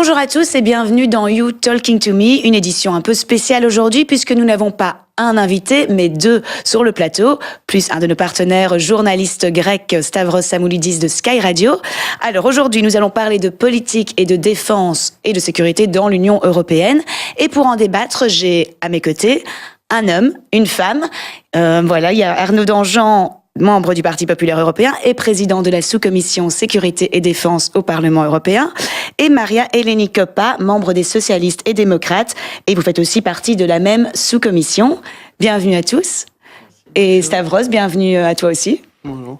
Bonjour à tous et bienvenue dans You Talking to Me, une édition un peu spéciale aujourd'hui puisque nous n'avons pas un invité mais deux sur le plateau, plus un de nos partenaires journalistes grecs, Stavros Samoulidis de Sky Radio. Alors aujourd'hui, nous allons parler de politique et de défense et de sécurité dans l'Union européenne. Et pour en débattre, j'ai à mes côtés un homme, une femme. Voilà, il y a Arnaud Danjean, membre du Parti populaire européen et président de la sous-commission sécurité et défense au Parlement européen, et Maria Eleni Coppa, membre des socialistes et démocrates, et vous faites aussi partie de la même sous-commission. Bienvenue à tous. Et Stavros, bienvenue à toi aussi. Bonjour.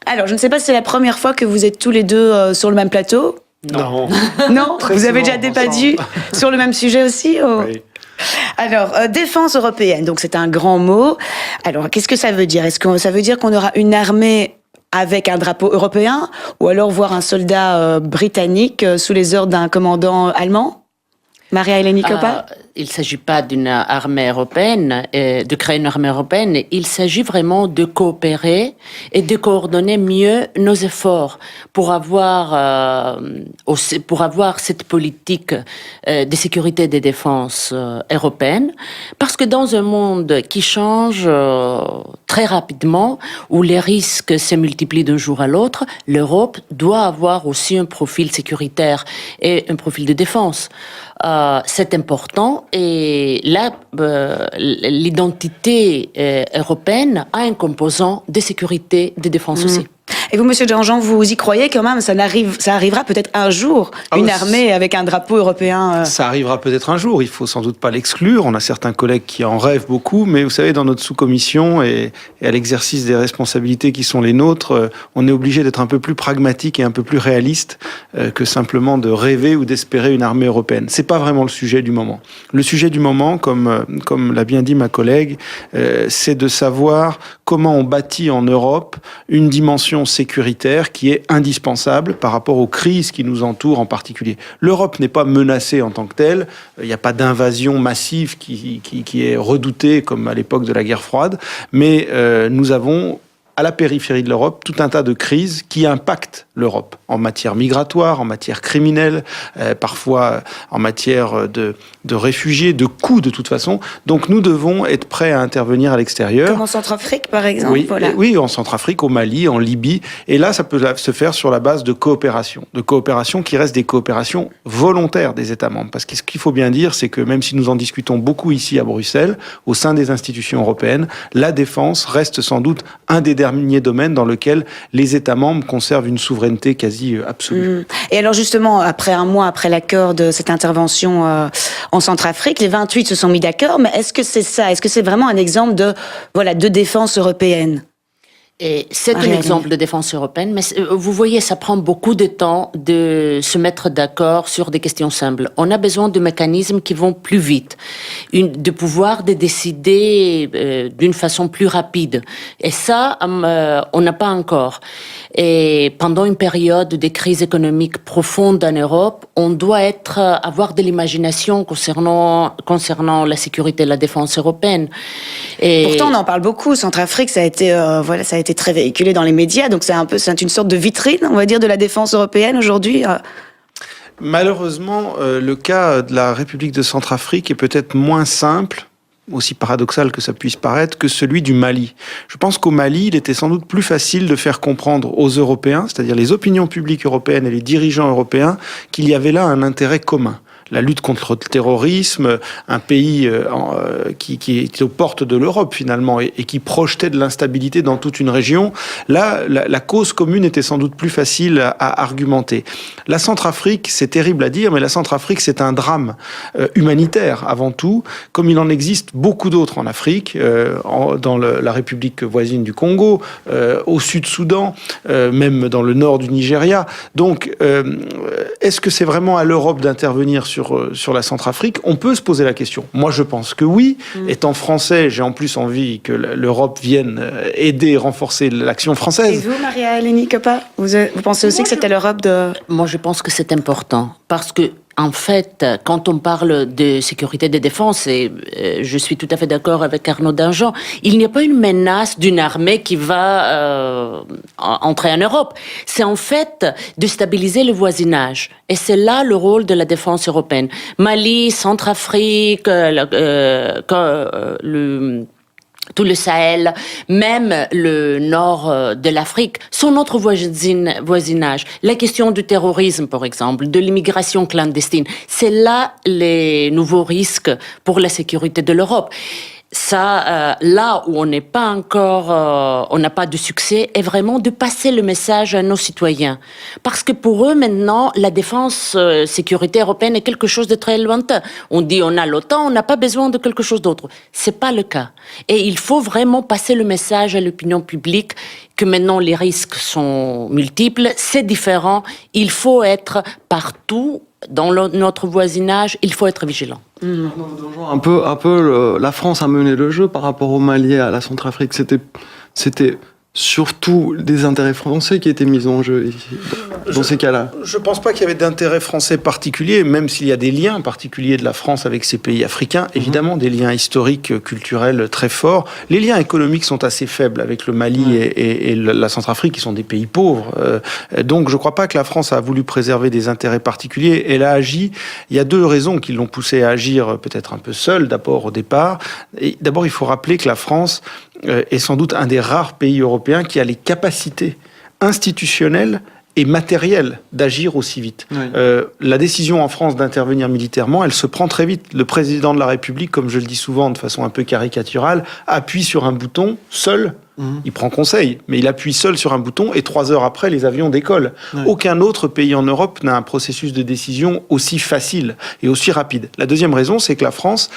Alors, je ne sais pas si c'est la première fois que vous êtes tous les deux sur le même plateau. Non. Non. Vous avez déjà débattu sur le même sujet aussi Oui. Alors, défense européenne, donc c'est un grand mot. Alors, qu'est-ce que ça veut dire? Est-ce que ça veut dire qu'on aura une armée avec un drapeau européen ou alors voir un soldat britannique sous les ordres d'un commandant allemand? Maria Eleni Coppa? Il ne s'agit pas d'une armée européenne, de créer une armée européenne. Il s'agit vraiment de coopérer et de coordonner mieux nos efforts pour avoir cette politique de sécurité et de défense européenne. Parce que dans un monde qui change très rapidement, où les risques se multiplient d'un jour à l'autre, l'Europe doit avoir aussi un profil sécuritaire et un profil de défense. C'est important et là, l'identité européenne a un composant de sécurité, de défense aussi. Et vous, Monsieur Danjean, vous y croyez quand même? Ça arrivera peut-être un jour, une armée avec un drapeau européen Ça arrivera peut-être un jour, il faut sans doute pas l'exclure. On a certains collègues qui en rêvent beaucoup, mais vous savez, dans notre sous-commission et à l'exercice des responsabilités qui sont les nôtres, on est obligé d'être un peu plus pragmatique et un peu plus réaliste que simplement de rêver ou d'espérer une armée européenne. C'est pas vraiment le sujet du moment. Le sujet du moment, comme l'a bien dit ma collègue, c'est de savoir comment on bâtit en Europe une dimension sécuritaire qui est indispensable par rapport aux crises qui nous entourent en particulier. L'Europe n'est pas menacée en tant que telle, il n'y a pas d'invasion massive qui est redoutée comme à l'époque de la guerre froide, mais nous avons à la périphérie de l'Europe tout un tas de crises qui impactent l'Europe en matière migratoire, en matière criminelle, parfois en matière de réfugiés, de coûts de toute façon. Donc nous devons être prêts à intervenir à l'extérieur. Comme en Centrafrique, par exemple. Oui, voilà. Oui, en Centrafrique, au Mali, en Libye. Et là, ça peut se faire sur la base de coopération qui restent des coopérations volontaires des États membres. Parce que ce qu'il faut bien dire, c'est que même si nous en discutons beaucoup ici à Bruxelles, au sein des institutions européennes, la défense reste sans doute un des derniers domaines dans lequel les États membres conservent une souveraineté quasi absolue. Et alors justement, après un mois après l'accord de cette intervention en Centrafrique, les 28 se sont mis d'accord, mais est-ce que c'est ça? Est-ce que c'est vraiment un exemple de défense européenne? Et c'est un exemple de défense européenne, mais vous voyez, ça prend beaucoup de temps de se mettre d'accord sur des questions simples. On a besoin de mécanismes qui vont plus vite, de pouvoir de décider d'une façon plus rapide. Et ça, on n'a pas encore. Et pendant une période de crise économique profonde en Europe, on doit avoir de l'imagination concernant la sécurité et la défense européenne. Et pourtant, on en parle beaucoup. Centrafrique, ça a été très véhiculé dans les médias, donc c'est une sorte de vitrine, on va dire, de la défense européenne aujourd'hui. Malheureusement, le cas de la République de Centrafrique est peut-être moins simple, aussi paradoxal que ça puisse paraître, que celui du Mali. Je pense qu'au Mali, il était sans doute plus facile de faire comprendre aux Européens, c'est-à-dire les opinions publiques européennes et les dirigeants européens, qu'il y avait là un intérêt commun. La lutte contre le terrorisme, un pays qui est aux portes de l'Europe finalement et qui projetait de l'instabilité dans toute une région. Là, la cause commune était sans doute plus facile à argumenter. La Centrafrique, c'est terrible à dire, mais la Centrafrique, c'est un drame humanitaire avant tout, comme il en existe beaucoup d'autres en Afrique, dans la République voisine du Congo, au Sud-Soudan, même dans le nord du Nigeria. Donc, est-ce que c'est vraiment à l'Europe d'intervenir sur la Centrafrique? On peut se poser la question. Moi, je pense que oui. Étant français, j'ai en plus envie que l'Europe vienne aider, renforcer l'action française. Et vous, Maria Eleni Coppa, vous pensez aussi que c'était l'Europe de... Moi, je pense que c'est important parce que En fait, quand on parle de sécurité de défense, et je suis tout à fait d'accord avec Arnaud Danjean, il n'y a pas une menace d'une armée qui va entrer en Europe. C'est en fait de stabiliser le voisinage. Et c'est là le rôle de la défense européenne. Mali, Centrafrique, tout le Sahel, même le nord de l'Afrique, sont notre voisinage. La question du terrorisme, par exemple, de l'immigration clandestine, c'est là les nouveaux risques pour la sécurité de l'Europe. Ça, là où on n'est pas encore, on n'a pas de succès, est vraiment de passer le message à nos citoyens. Parce que pour eux, maintenant, la défense, sécurité européenne est quelque chose de très lointain. On dit, on a l'OTAN, on n'a pas besoin de quelque chose d'autre. C'est pas le cas. Et il faut vraiment passer le message à l'opinion publique que maintenant les risques sont multiples, c'est différent. Il faut être partout dans notre voisinage, il faut être vigilant. Un peu, la France a mené le jeu par rapport au Mali et à la Centrafrique. C'était surtout des intérêts français qui étaient mis en jeu ici, dans ces cas-là. Je ne pense pas qu'il y avait d'intérêt français particulier, même s'il y a des liens particuliers de la France avec ces pays africains, évidemment des liens historiques, culturels très forts. Les liens économiques sont assez faibles avec le Mali et la Centrafrique, qui sont des pays pauvres. Donc je ne crois pas que la France a voulu préserver des intérêts particuliers. Elle a agi, il y a deux raisons qui l'ont poussée à agir peut-être un peu seule, d'abord au départ. Et d'abord, il faut rappeler que la France est sans doute un des rares pays européens qui a les capacités institutionnelles et matérielles d'agir aussi vite. Oui. La décision en France d'intervenir militairement, elle se prend très vite. Le président de la République, comme je le dis souvent de façon un peu caricaturale, appuie sur un bouton seul. Il prend conseil, mais il appuie seul sur un bouton et 3 heures après, les avions décollent. Ouais. Aucun autre pays en Europe n'a un processus de décision aussi facile et aussi rapide. La deuxième raison, c'est que la France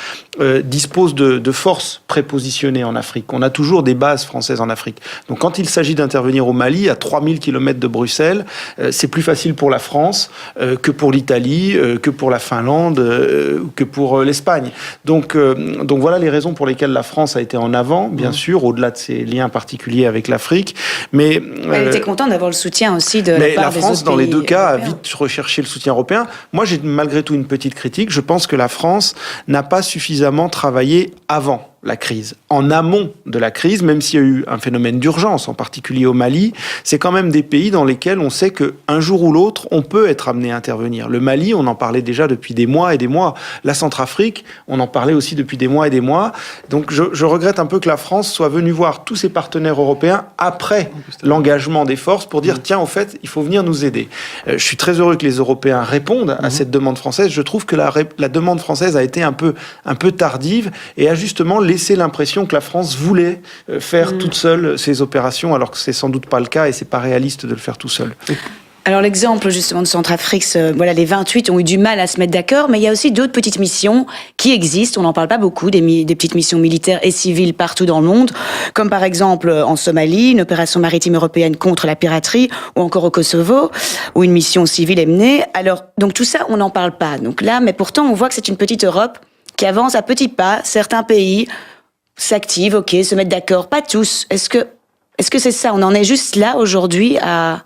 dispose de forces prépositionnées en Afrique. On a toujours des bases françaises en Afrique. Donc quand il s'agit d'intervenir au Mali, à 3000 km de Bruxelles, c'est plus facile pour la France que pour l'Italie, que pour la Finlande, que pour l'Espagne. Donc voilà les raisons pour lesquelles la France a été en avant, bien sûr, au-delà de ses liens particulier avec l'Afrique, mais elle était contente d'avoir le soutien aussi de la part des France, autres dans les deux cas, européens. a vite recherché le soutien européen. Moi, j'ai malgré tout une petite critique. Je pense que la France n'a pas suffisamment travaillé avant la crise, en amont de la crise, même s'il y a eu un phénomène d'urgence, en particulier au Mali, c'est quand même des pays dans lesquels on sait qu'un jour ou l'autre, on peut être amené à intervenir. Le Mali, on en parlait déjà depuis des mois et des mois. La Centrafrique, on en parlait aussi depuis des mois et des mois. Donc je regrette un peu que la France soit venue voir tous ses partenaires européens après l'engagement des forces pour dire, tiens, au fait, il faut venir nous aider. Je suis très heureux que les Européens répondent à cette demande française. Je trouve que la demande française a été un peu tardive et a justement laissé l'impression que la France voulait faire toute seule ces opérations, alors que c'est sans doute pas le cas et c'est pas réaliste de le faire tout seul. Alors l'exemple justement de Centrafrique, voilà, les 28 ont eu du mal à se mettre d'accord, mais il y a aussi d'autres petites missions qui existent, on n'en parle pas beaucoup, des petites missions militaires et civiles partout dans le monde, comme par exemple en Somalie, une opération maritime européenne contre la piraterie, ou encore au Kosovo, où une mission civile est menée. Alors, donc tout ça, on n'en parle pas. Donc là, mais pourtant, on voit que c'est une petite Europe qui avance à petits pas. Certains pays s'activent, ok, se mettent d'accord, pas tous. Est-ce que c'est ça? On en est juste là aujourd'hui à...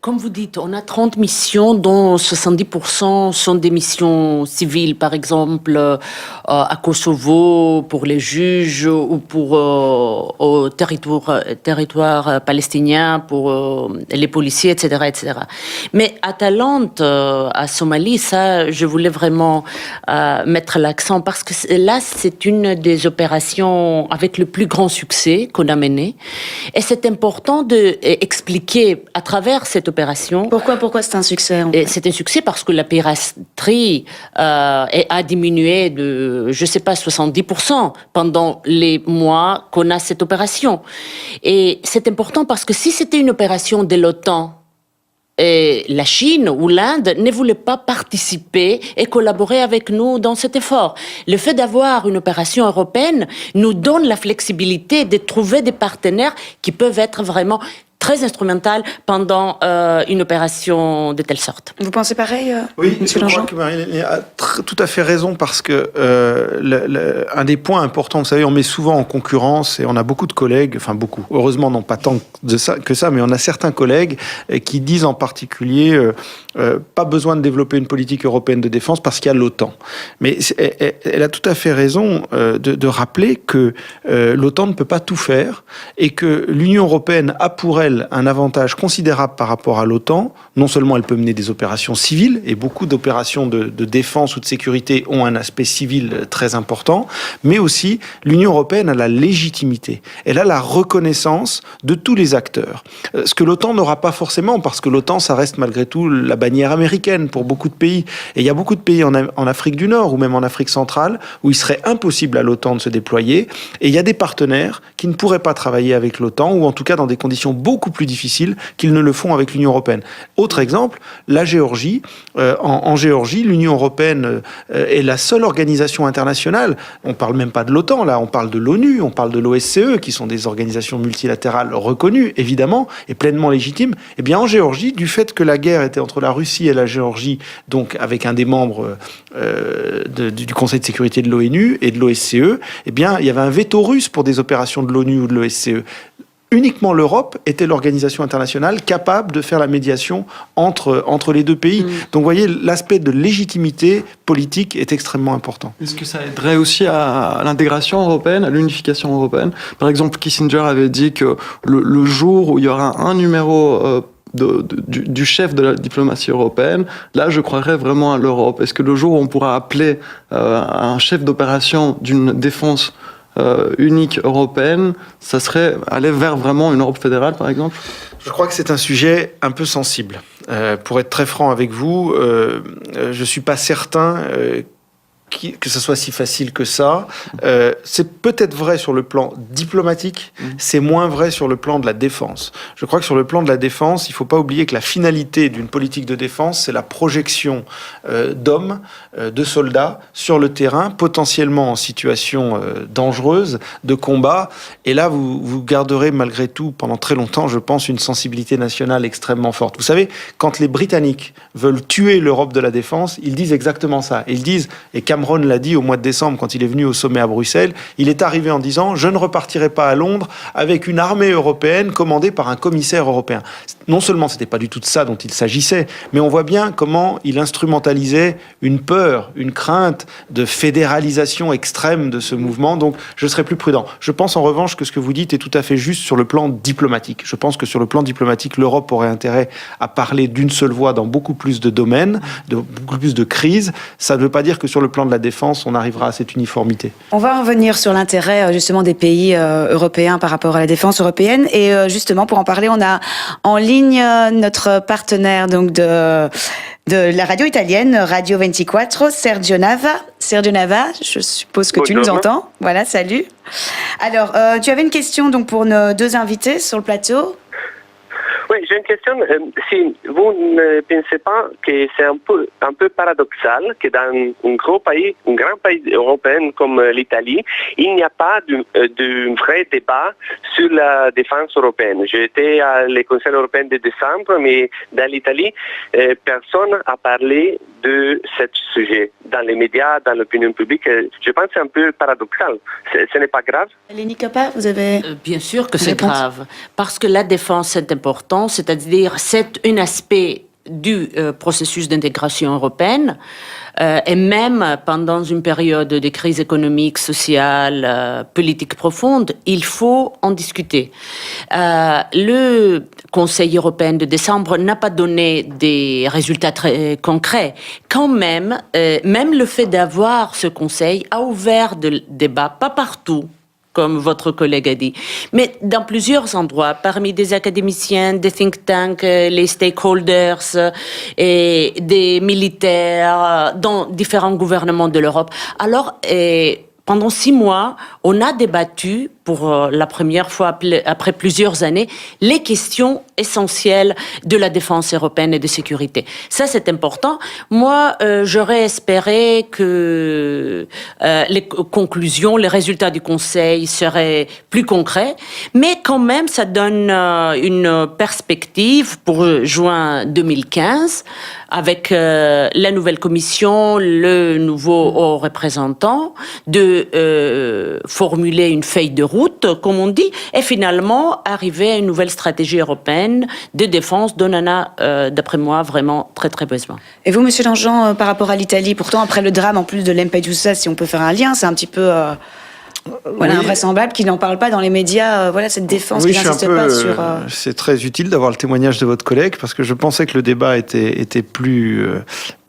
Comme vous dites, on a 30 missions dont 70% sont des missions civiles, par exemple à Kosovo pour les juges ou pour au territoire palestinien pour les policiers, etc., etc. Mais Atalante, à Somalie, ça, je voulais vraiment mettre l'accent parce que là, c'est une des opérations avec le plus grand succès qu'on a mené. Et c'est important d'expliquer à travers cette opération. Pourquoi c'est un succès en fait? C'est un succès parce que la piraterie a diminué de, je sais pas, 70% pendant les mois qu'on a cette opération. Et c'est important parce que si c'était une opération de l'OTAN, et la Chine ou l'Inde ne voulaient pas participer et collaborer avec nous dans cet effort. Le fait d'avoir une opération européenne nous donne la flexibilité de trouver des partenaires qui peuvent être vraiment très instrumentale pendant une opération de telle sorte. Vous pensez pareil, Oui, Monsieur je crois Langean? que Marine a tout à fait raison parce que un des points importants, vous savez, on met souvent en concurrence et on a beaucoup de collègues, enfin beaucoup, heureusement non pas tant que ça, mais on a certains collègues qui disent en particulier pas besoin de développer une politique européenne de défense parce qu'il y a l'OTAN. Mais elle a tout à fait raison de rappeler que l'OTAN ne peut pas tout faire et que l'Union européenne a pour elle un avantage considérable par rapport à l'OTAN. Non seulement elle peut mener des opérations civiles, et beaucoup d'opérations de défense ou de sécurité ont un aspect civil très important, mais aussi l'Union européenne a la légitimité, elle a la reconnaissance de tous les acteurs. Ce que l'OTAN n'aura pas forcément, parce que l'OTAN, ça reste malgré tout la bannière américaine pour beaucoup de pays. Et il y a beaucoup de pays en Afrique du Nord ou même en Afrique centrale où il serait impossible à l'OTAN de se déployer. Et il y a des partenaires qui ne pourraient pas travailler avec l'OTAN, ou en tout cas dans des conditions beaucoup plus difficiles qu'ils ne le font avec l'Union européenne. Autre exemple, la Géorgie. En Géorgie, l'Union européenne est la seule organisation internationale. On ne parle même pas de l'OTAN, là, on parle de l'ONU, on parle de l'OSCE, qui sont des organisations multilatérales reconnues, évidemment, et pleinement légitimes. Eh bien, en Géorgie, du fait que la guerre était entre la Russie et la Géorgie, donc avec un des membres du Conseil de sécurité de l'ONU et de l'OSCE, eh bien, il y avait un veto russe pour des opérations de l'ONU ou de l'OSCE. Uniquement l'Europe était l'organisation internationale capable de faire la médiation entre les deux pays. Donc, vous voyez, l'aspect de légitimité politique est extrêmement important. Est-ce que ça aiderait aussi à l'intégration européenne, à l'unification européenne? Par exemple, Kissinger avait dit que le jour où il y aura un numéro du chef de la diplomatie européenne, là, je croirais vraiment à l'Europe. Est-ce que le jour où on pourra appeler un chef d'opération d'une défense unique européenne, ça serait aller vers vraiment une Europe fédérale, par exemple? Je crois que c'est un sujet un peu sensible. Pour être très franc avec vous, je ne suis pas certain que ce soit si facile que ça. C'est peut-être vrai sur le plan diplomatique, c'est moins vrai sur le plan de la défense. Je crois que sur le plan de la défense, il ne faut pas oublier que la finalité d'une politique de défense, c'est la projection d'hommes, de soldats sur le terrain, potentiellement en situation dangereuse, de combat. Et là, vous garderez malgré tout, pendant très longtemps, je pense, une sensibilité nationale extrêmement forte. Vous savez, quand les Britanniques veulent tuer l'Europe de la défense, ils disent exactement ça. Ils disent, et Cameron l'a dit au mois de décembre quand il est venu au sommet à Bruxelles, il est arrivé en disant « Je ne repartirai pas à Londres avec une armée européenne commandée par un commissaire européen ». Non seulement ce n'était pas du tout de ça dont il s'agissait, mais on voit bien comment il instrumentalisait une peur, une crainte de fédéralisation extrême de ce mouvement. Donc je serai plus prudent. Je pense en revanche que ce que vous dites est tout à fait juste sur le plan diplomatique. Je pense que sur le plan diplomatique, l'Europe aurait intérêt à parler d'une seule voix dans beaucoup plus de domaines, de beaucoup plus de crises. Ça ne veut pas dire que sur le plan de la défense, on arrivera à cette uniformité. On va revenir sur l'intérêt justement des pays européens par rapport à la défense européenne. Et justement, pour en parler, on a en ligne notre partenaire donc de la radio italienne, Radio 24, Sergio Nava. Sergio Nava, je suppose que tu nous entends. Voilà, salut. Alors, tu avais une question donc pour nos deux invités sur le plateau. Oui, j'ai une question. Si vous ne pensez pas que c'est un peu paradoxal que dans un grand pays européen comme l'Italie, il n'y a pas de vrai débat sur la défense européenne. J'étais à le Conseil européen de décembre, mais dans l'Italie, personne n'a parlé de ce sujet. Dans les médias, dans l'opinion publique, je pense que c'est un peu paradoxal. Ce n'est pas grave? Lénie Capa, vous avez... Bien sûr que c'est grave, parce que la défense c'est important, c'est-à-dire c'est un aspect du processus d'intégration européenne, et même pendant une période de crise économique, sociale, politique profonde, il faut en discuter. Le Conseil européen de décembre n'a pas donné des résultats très concrets. Quand même, même le fait d'avoir ce Conseil a ouvert des débats, pas partout, comme votre collègue a dit, mais dans plusieurs endroits, parmi des académiciens, des think tanks, les stakeholders et des militaires dans différents gouvernements de l'Europe. Alors, pendant 6 mois, on a débattu pour la première fois après plusieurs années, les questions essentielles de la défense européenne et de sécurité. Ça, c'est important. Moi, j'aurais espéré que les conclusions, les résultats du Conseil seraient plus concrets, mais quand même, ça donne une perspective pour juin 2015, avec la nouvelle commission, le nouveau haut représentant, de formuler une feuille de route, comme on dit, et finalement arriver à une nouvelle stratégie européenne de défense dont on a, d'après moi, vraiment très très besoin. Et vous, Monsieur Danjean, par rapport à l'Italie, pourtant après le drame, en plus de Lampedusa, si on peut faire un lien, c'est un petit peu invraisemblable qu'ils n'en parlent pas dans les médias. Cette défense qui n'insiste pas sur. C'est très utile d'avoir le témoignage de votre collègue parce que je pensais que le débat était plus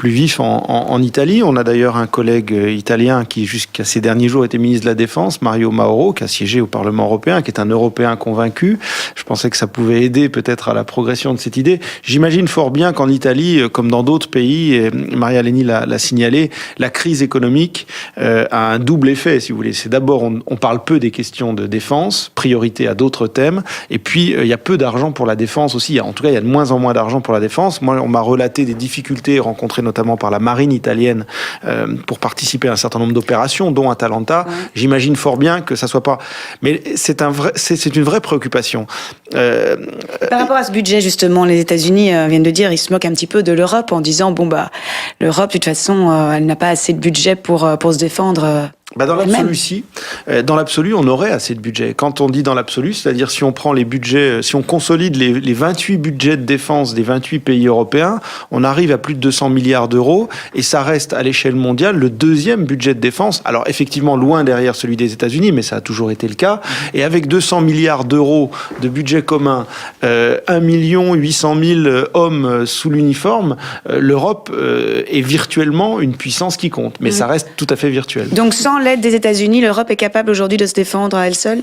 vif en Italie. On a d'ailleurs un collègue italien qui, jusqu'à ces derniers jours, était ministre de la Défense, Mario Mauro, qui a siégé au Parlement européen, qui est un Européen convaincu. Je pensais que ça pouvait aider peut-être à la progression de cette idée. J'imagine fort bien qu'en Italie, comme dans d'autres pays, et Maria Leni l'a signalé, la crise économique a un double effet, si vous voulez. C'est d'abord, on parle peu des questions de défense, priorité à d'autres thèmes, et puis il y a peu d'argent pour la défense aussi. En tout cas, il y a de moins en moins d'argent pour la défense. Moi, on m'a relaté des difficultés rencontrées notamment par la marine italienne pour participer à un certain nombre d'opérations, dont Atalanta. Ouais. J'imagine fort bien que ça soit pas... Mais c'est une vraie préoccupation. Par rapport à ce budget, justement, les États-Unis viennent de dire, ils se moquent un petit peu de l'Europe en disant, l'Europe, de toute façon, elle n'a pas assez de budget pour se défendre. Dans l'absolu, si. Dans l'absolu, on aurait assez de budget. Quand on dit dans l'absolu, c'est-à-dire si on prend les budgets, si on consolide les 28 budgets de défense des 28 pays européens, on arrive à plus de 200 milliards d'euros et ça reste à l'échelle mondiale le deuxième budget de défense. Alors effectivement, loin derrière celui des États-Unis, mais ça a toujours été le cas. Et avec 200 milliards d'euros de budget commun, 1 800 000 hommes sous l'uniforme, l'Europe est virtuellement une puissance qui compte. Mais ça reste tout à fait virtuel. Donc sans l'aide des États-Unis, l'Europe est capable aujourd'hui de se défendre à elle seule ?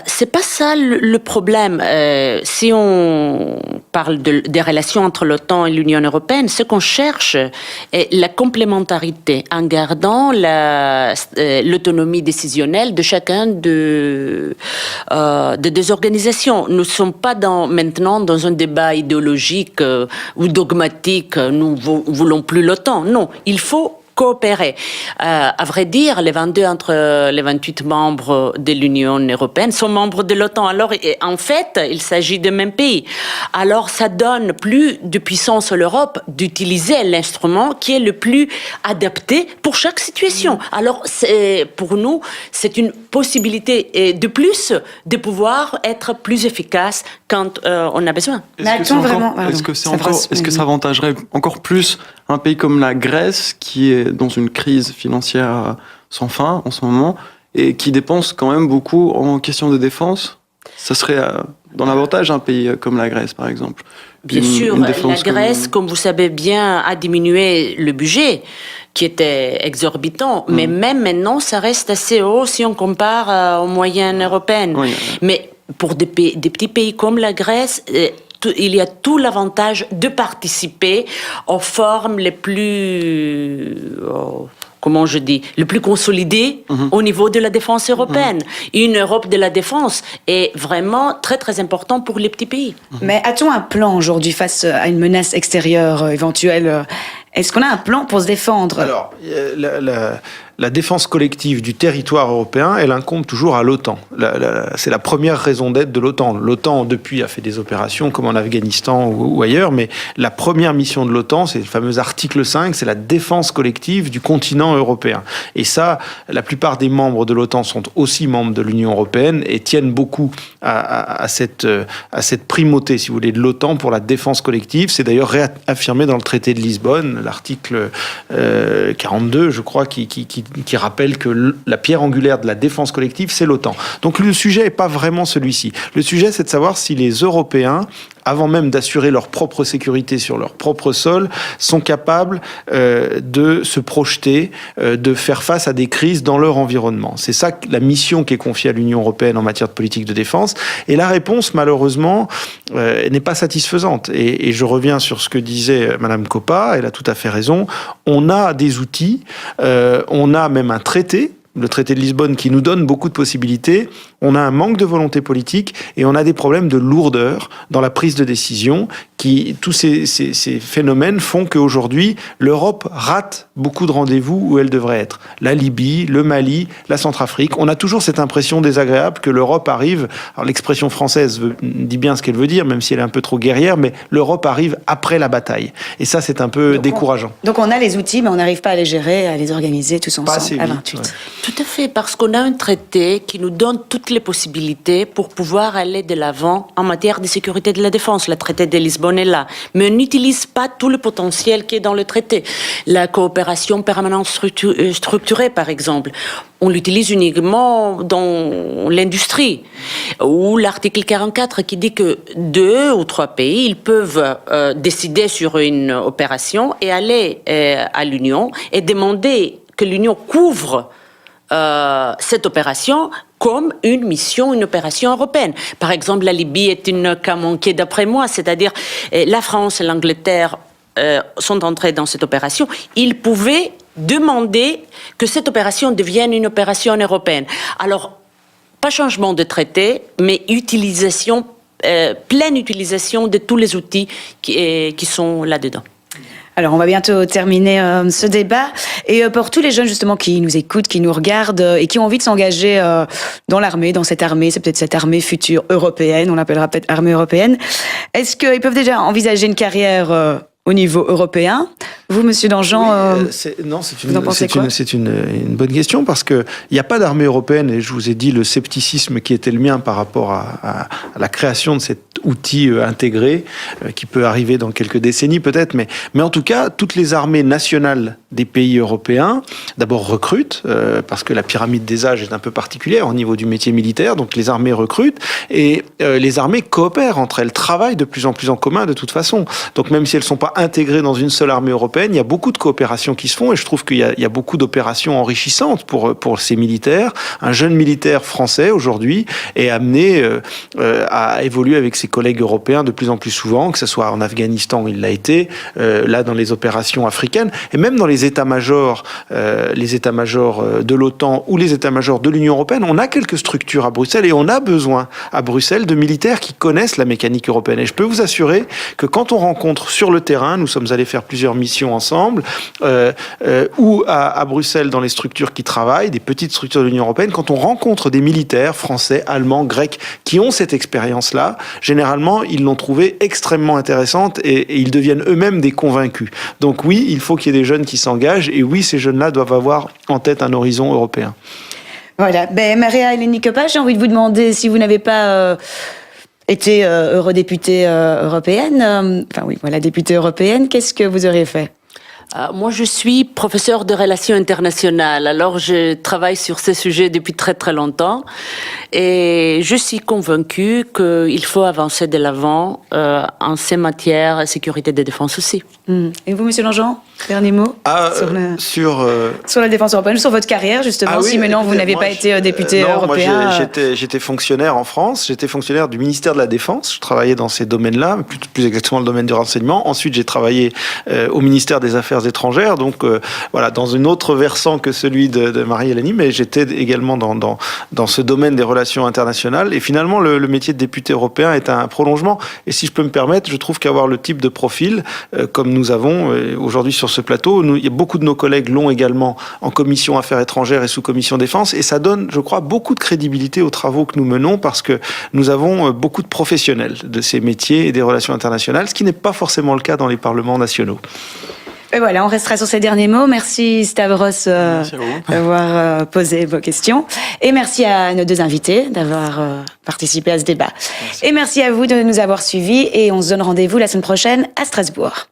C'est pas ça le problème. Si on parle des relations entre l'OTAN et l'Union européenne, ce qu'on cherche est la complémentarité en gardant l'autonomie décisionnelle de chacun des organisations. Nous ne sommes pas maintenant dans un débat idéologique ou dogmatique. Nous voulons plus l'OTAN. Non, il faut coopérer. À vrai dire, les 22 entre les 28 membres de l'Union européenne sont membres de l'OTAN. Alors, en fait, il s'agit des mêmes pays. Alors, ça donne plus de puissance à l'Europe d'utiliser l'instrument qui est le plus adapté pour chaque situation. Alors, pour nous, c'est une possibilité de plus de pouvoir être plus efficace quand on a besoin. Est-ce que ça avantagerait encore plus un pays comme la Grèce, qui est dans une crise financière sans fin en ce moment, et qui dépense quand même beaucoup en question de défense? Ça serait dans l'avantage un pays comme la Grèce, par exemple. Bien sûr, la Grèce, comme vous savez bien, a diminué le budget, qui était exorbitant, mais même maintenant, ça reste assez haut si on compare aux moyennes européennes. Oui. Mais pour des petits pays comme la Grèce, il y a tout l'avantage de participer aux formes les plus, les plus consolidées au niveau de la défense européenne. Une Europe de la défense est vraiment très très important pour les petits pays. Mais a-t-on un plan aujourd'hui face à une menace extérieure éventuelle ? Est-ce qu'on a un plan pour se défendre ? Alors, la défense collective du territoire européen, elle incombe toujours à l'OTAN. C'est la première raison d'être de l'OTAN. L'OTAN, depuis, a fait des opérations comme en Afghanistan ou ailleurs, mais la première mission de l'OTAN, c'est le fameux article 5, c'est la défense collective du continent européen. Et ça, la plupart des membres de l'OTAN sont aussi membres de l'Union européenne et tiennent beaucoup à cette primauté, si vous voulez, de l'OTAN pour la défense collective. C'est d'ailleurs réaffirmé dans le traité de Lisbonne, l'article 42, je crois, qui rappelle que la pierre angulaire de la défense collective, c'est l'OTAN. Donc le sujet n'est pas vraiment celui-ci. Le sujet, c'est de savoir si les Européens, avant même d'assurer leur propre sécurité sur leur propre sol, sont capables de se projeter, de faire face à des crises dans leur environnement. C'est ça la mission qui est confiée à l'Union européenne en matière de politique de défense. Et la réponse, malheureusement, n'est pas satisfaisante. Et je reviens sur ce que disait Madame Coppa, elle a tout à fait raison. On a des outils, on a même un traité le traité de Lisbonne qui nous donne beaucoup de possibilités, on a un manque de volonté politique et on a des problèmes de lourdeur dans la prise de décision. Tous ces phénomènes font qu'aujourd'hui, l'Europe rate beaucoup de rendez-vous où elle devrait être. La Libye, le Mali, la Centrafrique. On a toujours cette impression désagréable que l'Europe arrive, alors l'expression française dit bien ce qu'elle veut dire, même si elle est un peu trop guerrière, mais l'Europe arrive après la bataille. Et ça, c'est un peu décourageant. Donc on a les outils, mais on n'arrive pas à les gérer, à les organiser tous ensemble à 28. Ouais. Tout à fait, parce qu'on a un traité qui nous donne toutes les possibilités pour pouvoir aller de l'avant en matière de sécurité et de la défense. Le traité de Lisbonne est là. Mais on n'utilise pas tout le potentiel qui est dans le traité. La coopération permanente structurée, par exemple, on l'utilise uniquement dans l'industrie. Ou l'article 44 qui dit que 2 ou 3 pays, ils peuvent décider sur une opération et aller à l'Union et demander que l'Union couvre cette opération comme une mission, une opération européenne. Par exemple, la Libye est un cas manqué d'après moi, c'est-à-dire la France et l'Angleterre sont entrés dans cette opération. Ils pouvaient demander que cette opération devienne une opération européenne. Alors, pas changement de traité, mais utilisation, pleine utilisation de tous les outils qui sont là-dedans. Alors, on va bientôt terminer ce débat. Et pour tous les jeunes, justement, qui nous écoutent, qui nous regardent et qui ont envie de s'engager dans l'armée, dans cette armée, c'est peut-être cette armée future européenne, on l'appellera peut-être armée européenne, est-ce qu'ils peuvent déjà envisager une carrière au niveau européen? Vous, Monsieur Danjean, c'est une bonne question parce que il n'y a pas d'armée européenne et je vous ai dit le scepticisme qui était le mien par rapport à la création de cet outil intégré qui peut arriver dans quelques décennies peut-être, mais en tout cas toutes les armées nationales des pays européens d'abord recrutent parce que la pyramide des âges est un peu particulière au niveau du métier militaire, donc les armées recrutent et les armées coopèrent entre elles, travaillent de plus en plus en commun de toute façon. Donc même si elles sont pas intégrées dans une seule armée européenne, il y a beaucoup de coopérations qui se font et je trouve qu'il y a beaucoup d'opérations enrichissantes pour ces militaires. Un jeune militaire français aujourd'hui est amené à évoluer avec ses collègues européens de plus en plus souvent, que ce soit en Afghanistan où il l'a été, là dans les opérations africaines et même dans les états-majors de l'OTAN ou les états-majors de l'Union européenne. On a quelques structures à Bruxelles et on a besoin à Bruxelles de militaires qui connaissent la mécanique européenne. Et je peux vous assurer que quand on rencontre sur le terrain, nous sommes allés faire plusieurs missions ensemble, ou à Bruxelles dans les structures qui travaillent, des petites structures de l'Union européenne, quand on rencontre des militaires français, allemands, grecs, qui ont cette expérience-là, généralement, ils l'ont trouvée extrêmement intéressante et ils deviennent eux-mêmes des convaincus. Donc oui, il faut qu'il y ait des jeunes qui s'engagent et oui, ces jeunes-là doivent avoir en tête un horizon européen. Voilà. Maria Eleni Coppa, j'ai envie de vous demander si vous n'avez pas été eurodéputée européenne, députée européenne, qu'est-ce que vous auriez fait? Moi, je suis professeure de relations internationales. Alors, je travaille sur ces sujets depuis très, très longtemps. Et je suis convaincue qu'il faut avancer de l'avant en ces matières, sécurité et défense aussi. Et vous, Monsieur Danjean, dernier mot sur la défense européenne, sur votre carrière, justement, si maintenant vous n'avez pas été député européen. Moi, j'étais fonctionnaire en France. J'étais fonctionnaire du ministère de la Défense. Je travaillais dans ces domaines-là, plus exactement le domaine du renseignement. Ensuite, j'ai travaillé au ministère des Affaires étrangères, donc dans un autre versant que celui de Marie-Hélène, mais j'étais également dans ce domaine des relations internationales. Et finalement, le métier de député européen est un prolongement. Et si je peux me permettre, je trouve qu'avoir le type de profil comme nous avons aujourd'hui sur ce plateau, il y a beaucoup de nos collègues l'ont également en commission Affaires étrangères et sous-commission Défense, et ça donne, je crois, beaucoup de crédibilité aux travaux que nous menons parce que nous avons beaucoup de professionnels de ces métiers et des relations internationales, ce qui n'est pas forcément le cas dans les parlements nationaux. Et voilà, on restera sur ces derniers mots. Merci Stavros d'avoir posé vos questions. Et merci à nos deux invités d'avoir participé à ce débat. Merci. Et merci à vous de nous avoir suivis. Et on se donne rendez-vous la semaine prochaine à Strasbourg.